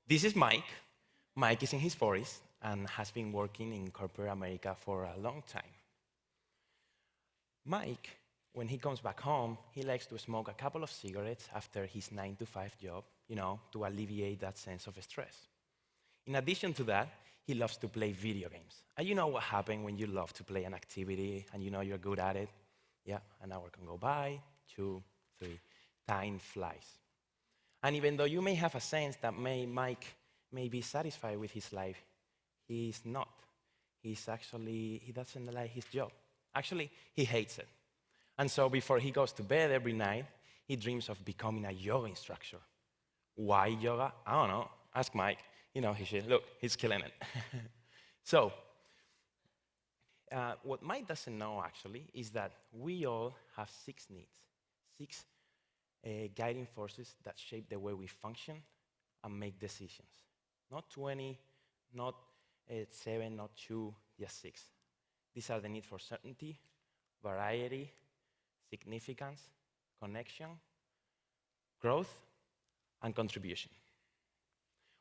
This is Mike. Mike is in his 40s and has been working in corporate America for a long time. Mike, when he comes back home, he likes to smoke a couple of cigarettes after his 9 to 5 job, to alleviate that sense of stress. In addition to that, he loves to play video games. And you know what happens when you love to play an activity and you know you're good at it? Yeah, an hour can go by, 2, 3, time flies. And even though you may have a sense that Mike may be satisfied with his life, he is not. He doesn't like his job. Actually, he hates it. And so before he goes to bed every night, he dreams of becoming a yoga instructor. Why yoga? I don't know. Ask Mike. Look, he's killing it. So, what Mike doesn't know actually is that we all have 6 needs, 6 guiding forces that shape the way we function and make decisions. Not 20, not 7, not 2, just 6. These are the need for certainty, variety, significance, connection, growth, and contribution.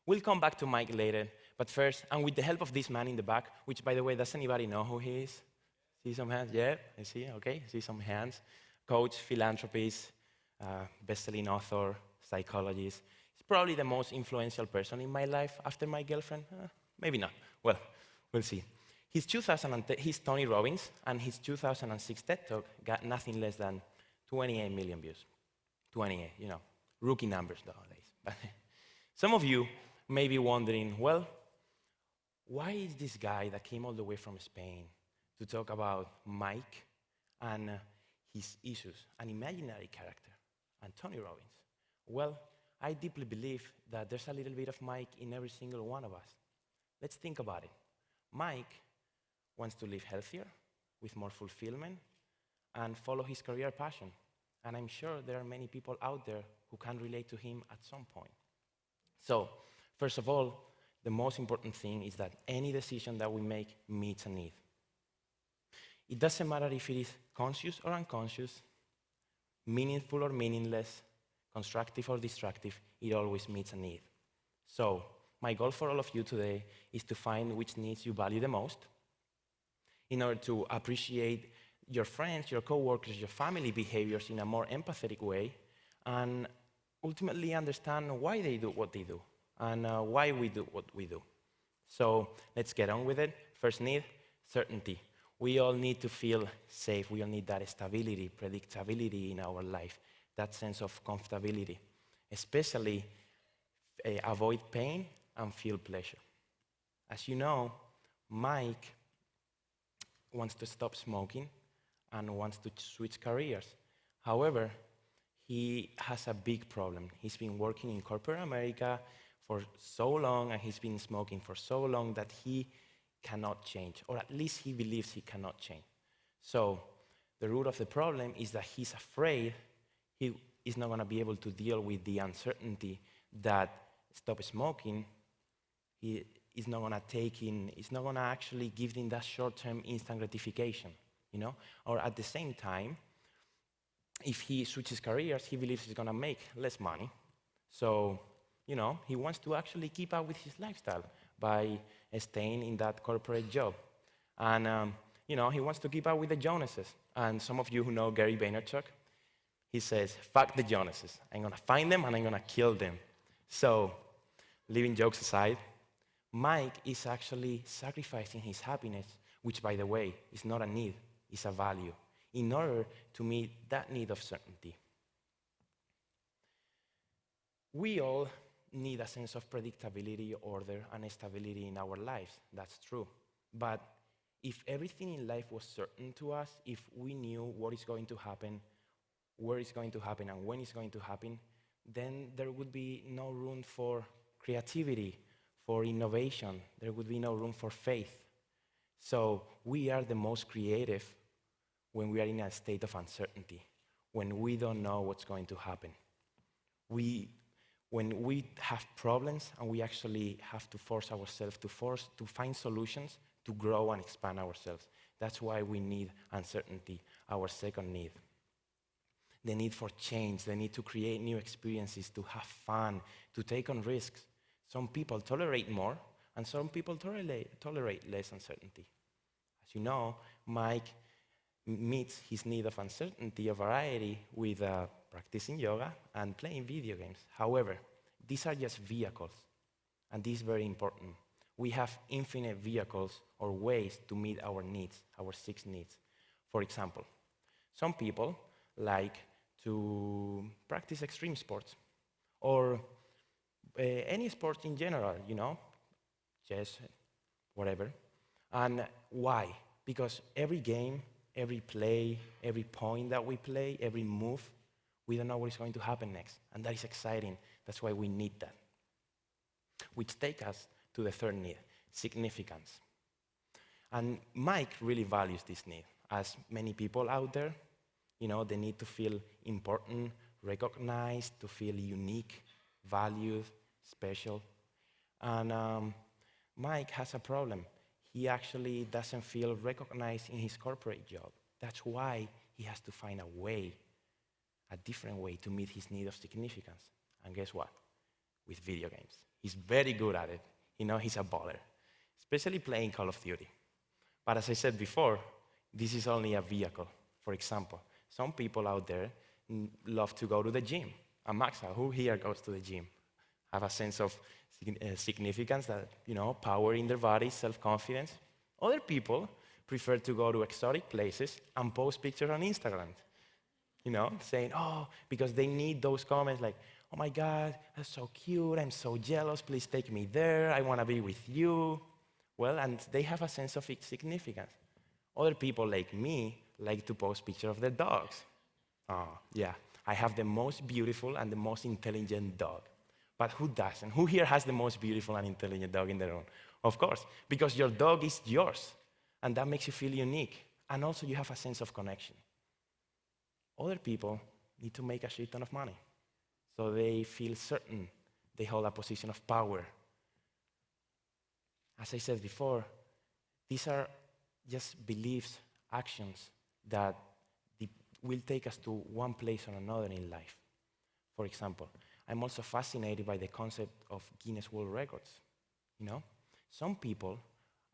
We'll come back to Mike later, but first, and with the help of this man in the back, which, by the way, does anybody know who he is? See some hands? Yeah, I see, okay, see some hands. Coach, philanthropist, best-selling author, psychologist. He's probably the most influential person in my life after my girlfriend. Maybe not. Well, we'll see. He's Tony Robbins, and his 2006 TED Talk got nothing less than 28 million views. 28, rookie numbers nowadays. But some of you may be wondering, well, why is this guy that came all the way from Spain to talk about Mike and his issues, an imaginary character, and Tony Robbins? Well, I deeply believe that there's a little bit of Mike in every single one of us. Let's think about it. Mike wants to live healthier, with more fulfillment, and follow his career passion. And I'm sure there are many people out there who can relate to him at some point. So, first of all, the most important thing is that any decision that we make meets a need. It doesn't matter if it is conscious or unconscious, meaningful or meaningless, constructive or destructive, it always meets a need. So, my goal for all of you today is to find which needs you value the most in order to appreciate your friends, your coworkers, your family behaviors in a more empathetic way, and ultimately understand why they do what they do and why we do what we do. So let's get on with it. First need, certainty. We all need to feel safe. We all need that stability, predictability in our life, that sense of comfortability, especially avoid pain and feel pleasure. As you know, Mike wants to stop smoking and wants to switch careers. However, he has a big problem. He's been working in corporate America for so long, and he's been smoking for so long that he cannot change, or at least he believes he cannot change. So the root of the problem is that he's afraid he is not going to be able to deal with the uncertainty that stop smoking is not going to it's not going to actually give him that short-term instant gratification, Or at the same time, if he switches careers, he believes he's going to make less money. So, he wants to actually keep up with his lifestyle by staying in that corporate job. And, he wants to keep up with the Jonases. And some of you who know Gary Vaynerchuk, he says, fuck the Jonases. I'm going to find them and I'm going to kill them. So, leaving jokes aside, Mike is actually sacrificing his happiness, which, by the way, is not a need, it's a value, in order to meet that need of certainty. We all need a sense of predictability, order, and stability in our lives. That's true. But if everything in life was certain to us, if we knew what is going to happen, where it's going to happen, and when it's going to happen, then there would be no room for creativity, for innovation. There would be no room for faith. So we are the most creative when we are in a state of uncertainty, when we don't know what's going to happen. When we have problems and we actually have to force ourselves to find solutions to grow and expand ourselves. That's why we need uncertainty, our second need. The need for change, the need to create new experiences, to have fun, to take on risks. Some people tolerate more, and some people tolerate less uncertainty. As you know, Mike meets his need of uncertainty, of variety, with practicing yoga and playing video games. However, these are just vehicles, and this is very important. We have infinite vehicles or ways to meet our needs, our 6 needs. For example, some people like to practice extreme sports, or any sport in general, chess, whatever. And why? Because every game, every play, every point that we play, every move, we don't know what is going to happen next. And that is exciting. That's why we need that. Which takes us to the 3rd need, significance. And Mike really values this need. As many people out there, they need to feel important, recognized, to feel unique, valued, special. And Mike has a problem. He actually doesn't feel recognized in his corporate job. That's why he has to find a different way to meet his need of significance. And guess what? With video games. He's very good at it. He's a baller, especially playing Call of Duty. But as I said before, this is only a vehicle. For example, some people out there love to go to the gym. And Maxa, who here goes to the gym? Have a sense of significance, that, power in their body, self-confidence. Other people prefer to go to exotic places and post pictures on Instagram, saying, because they need those comments like, oh my God, that's so cute, I'm so jealous, please take me there, I want to be with you. Well, and they have a sense of significance. Other people like me like to post pictures of their dogs. Yeah, I have the most beautiful and the most intelligent dog. But who doesn't? Who here has the most beautiful and intelligent dog in their own? Of course, because your dog is yours, and that makes you feel unique. And also you have a sense of connection. Other people need to make a shit ton of money, so they feel certain they hold a position of power. As I said before, these are just beliefs, actions that will take us to one place or another in life. For example, I'm also fascinated by the concept of Guinness World Records. Some people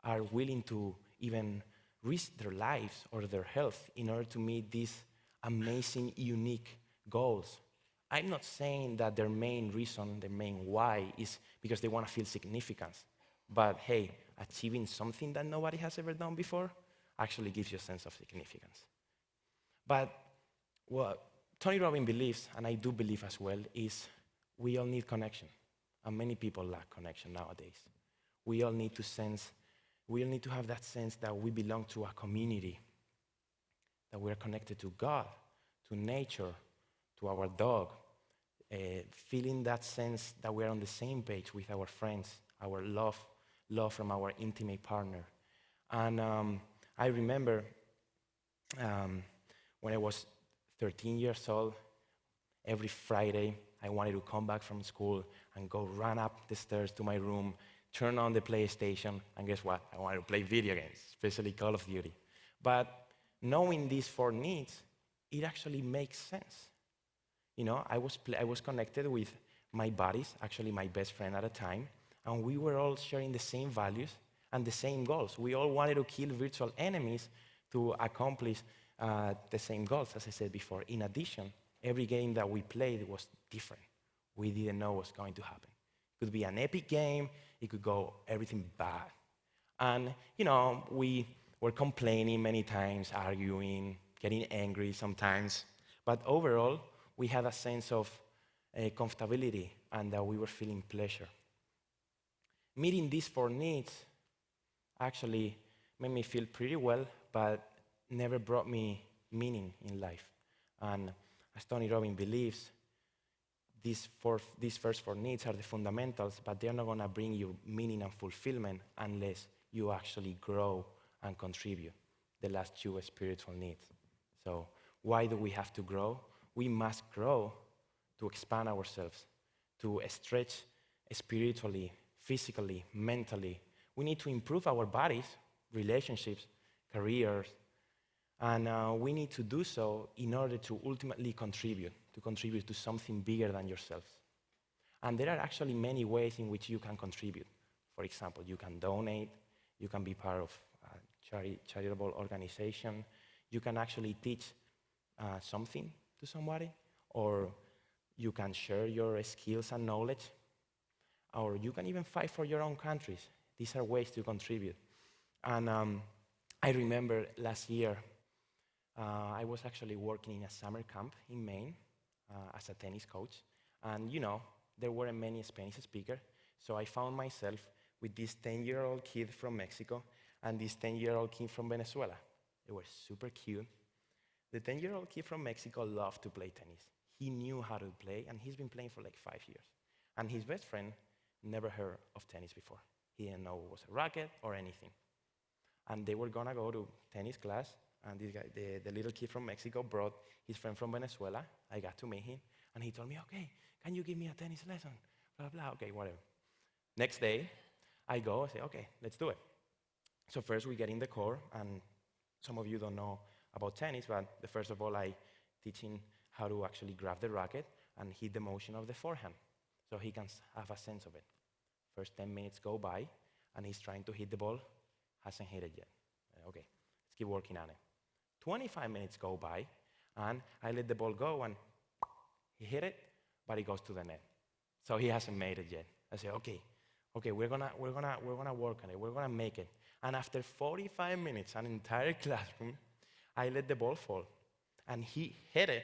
are willing to even risk their lives or their health in order to meet these amazing, unique goals. I'm not saying that their main reason, their main why is because they want to feel significance. But hey, achieving something that nobody has ever done before actually gives you a sense of significance. But what Tony Robbins believes, and I do believe as well, is we all need connection. And many people lack connection nowadays. We all need to have that sense that we belong to a community, that we are connected to God, to nature, to our dog, feeling that sense that we're on the same page with our friends, our love from our intimate partner. And I remember when I was 13 years old, every Friday I wanted to come back from school and go run up the stairs to my room, turn on the PlayStation, and guess what? I wanted to play video games, especially Call of Duty. But knowing these 4 needs, it actually makes sense. I was connected with my buddies, actually my best friend at the time, and we were all sharing the same values and the same goals. We all wanted to kill virtual enemies to accomplish the same goals, as I said before. In addition, every game that we played was different. We didn't know what was going to happen. It could be an epic game, it could go everything bad. And, we were complaining many times, arguing, getting angry sometimes. But overall, we had a sense of comfortability and that we were feeling pleasure. Meeting these 4 needs actually made me feel pretty well, but never brought me meaning in life. And as Tony Robbins believes, these first 4 needs are the fundamentals, but they're not going to bring you meaning and fulfillment unless you actually grow and contribute the last 2 spiritual needs. So why do we have to grow? We must grow to expand ourselves, to stretch spiritually, physically, mentally. We need to improve our bodies, relationships, careers, and we need to do so in order to ultimately contribute to something bigger than yourselves. And there are actually many ways in which you can contribute. For example, you can donate, you can be part of a charitable organization, you can actually teach something to somebody, or you can share your skills and knowledge, or you can even fight for your own countries. These are ways to contribute. And I remember last year, I was actually working in a summer camp in Maine as a tennis coach. And there weren't many Spanish speakers, so I found myself with this 10-year-old kid from Mexico and this 10-year-old kid from Venezuela. They were super cute. The 10-year-old kid from Mexico loved to play tennis. He knew how to play, and he's been playing for like 5 years. And his best friend never heard of tennis before. He didn't know it was a racket or anything. And they were gonna go to tennis class, and this guy, the little kid from Mexico, brought his friend from Venezuela. I got to meet him, and he told me, okay, can you give me a tennis lesson? Blah, blah, okay, whatever. Next day, I go, I say, okay, let's do it. So first we get in the court, and some of you don't know about tennis, but first of all, I teach him how to actually grab the racket and hit the motion of the forehand, so he can have a sense of it. First 10 minutes go by, and he's trying to hit the ball, hasn't hit it yet. Okay, let's keep working on it. 25 minutes go by, and I let the ball go, and he hit it, but it goes to the net. So he hasn't made it yet. I say, okay, we're gonna work on it. We're gonna make it. And after 45 minutes, an entire classroom, I let the ball fall, and he hit it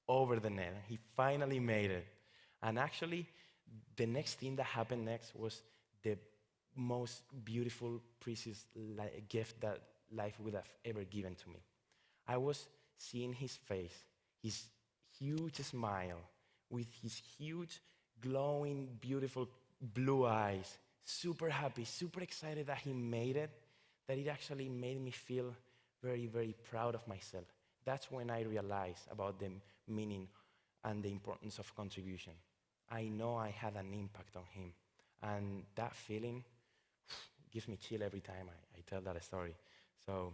over the net. He finally made it. And actually, the next thing that happened next was the most beautiful, precious gift that life would have ever given to me. I was seeing his face, his huge smile, with his huge, glowing, beautiful blue eyes, super happy, super excited that he made it, that it actually made me feel very, very proud of myself. That's when I realized about the meaning and the importance of contribution. I know I had an impact on him, and that feeling gives me chill every time I tell that story. So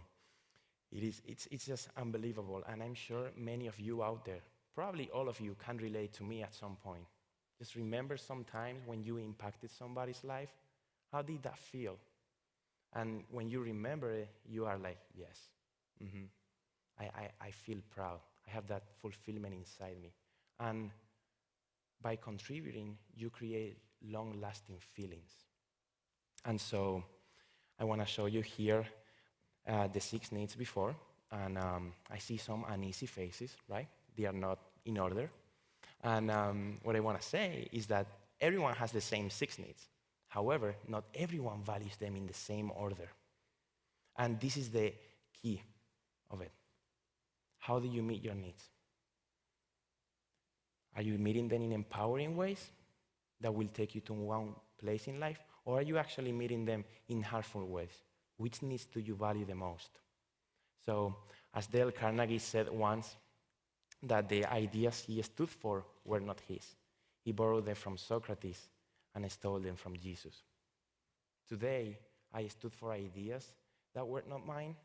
it's just unbelievable, and I'm sure many of you out there, probably all of you, can relate to me at some point. Just remember sometimes when you impacted somebody's life, how did that feel? And when you remember it, you are like, yes, I feel proud. I have that fulfillment inside me. And by contributing, you create long-lasting feelings. And so I want to show you here the 6 needs before. And I see some uneasy faces, right? They are not in order. And what I want to say is that everyone has the same 6 needs. However, not everyone values them in the same order. And this is the key of it. How do you meet your needs? Are you meeting them in empowering ways that will take you to one place in life? Or are you actually meeting them in hurtful ways? Which needs do you value the most? So, as Dale Carnegie said once, that the ideas he stood for were not his. He borrowed them from Socrates and stole them from Jesus. Today, I stood for ideas that were not mine.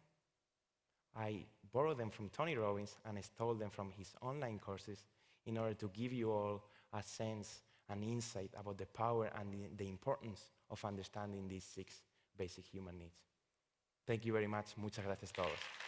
I borrowed them from Tony Robbins and stole them from his online courses in order to give you all a sense and insight about the power and the importance of understanding these 6 basic human needs. Thank you very much. Muchas gracias a todos.